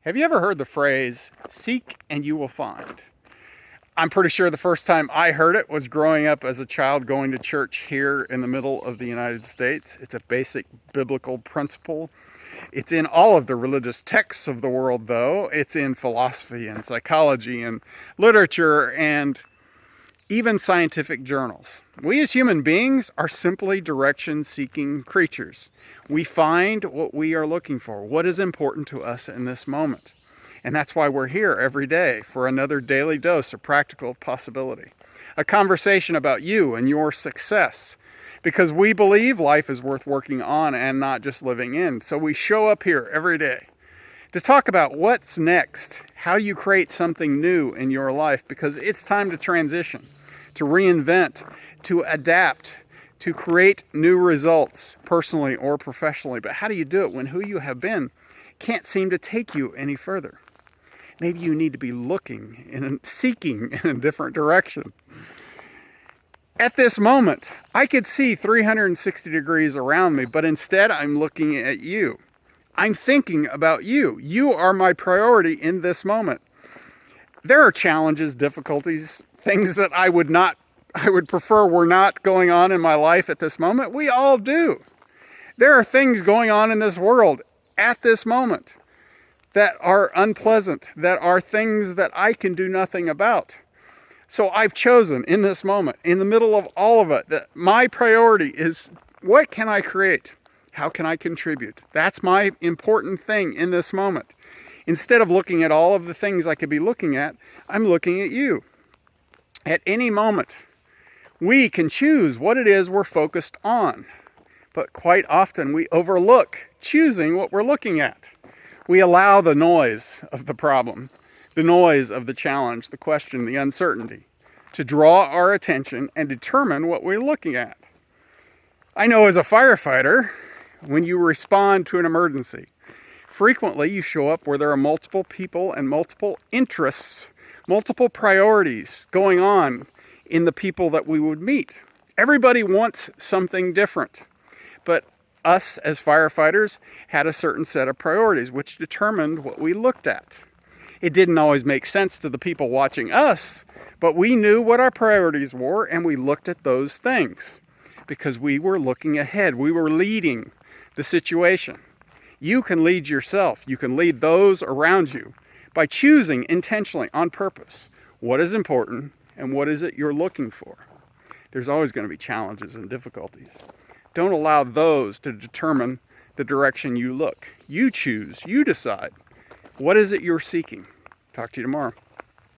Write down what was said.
Have you ever heard the phrase, seek and you will find? I'm pretty sure the first time I heard it was growing up as a child going to church here in the middle of the United States. It's a basic biblical principle. It's in all of the religious texts of the world, though. It's in philosophy and psychology and literature and even scientific journals. We as human beings are simply direction-seeking creatures. We find what we are looking for, what is important to us in this moment. And that's why we're here every day for another daily dose of practical possibility. A conversation about you and your success. Because we believe life is worth working on and not just living in. So we show up here every day to talk about what's next. How do you create something new in your life? Because it's time to transition, to reinvent, to adapt, to create new results personally or professionally. But how do you do it when who you have been can't seem to take you any further? Maybe you need to be looking and seeking in a different direction. At this moment, I could see 360 degrees around me, but instead I'm looking at you. I'm thinking about you. You are my priority in this moment. There are challenges, difficulties, things that I would prefer were not going on in my life at this moment. We all do. There are things going on in this world at this moment that are unpleasant, that are things that I can do nothing about. So I've chosen in this moment, in the middle of all of it, that my priority is, what can I create? How can I contribute? That's my important thing in this moment. Instead of looking at all of the things I could be looking at, I'm looking at you. At any moment, we can choose what it is we're focused on. But quite often we overlook choosing what we're looking at. We allow the noise of the problem, the noise of the challenge, the question, the uncertainty, to draw our attention and determine what we're looking at. I know as a firefighter, when you respond to an emergency, frequently you show up where there are multiple people and multiple interests, multiple priorities going on in the people that we would meet. Everybody wants something different, but us as firefighters had a certain set of priorities which determined what we looked at. It didn't always make sense to the people watching us, but we knew what our priorities were and we looked at those things because we were looking ahead. We were leading the situation. You can lead yourself. You can lead those around you by choosing intentionally on purpose what is important and what is it you're looking for. There's always going to be challenges and difficulties. Don't allow those to determine the direction you look. You choose, you decide. What is it you're seeking? Talk to you tomorrow.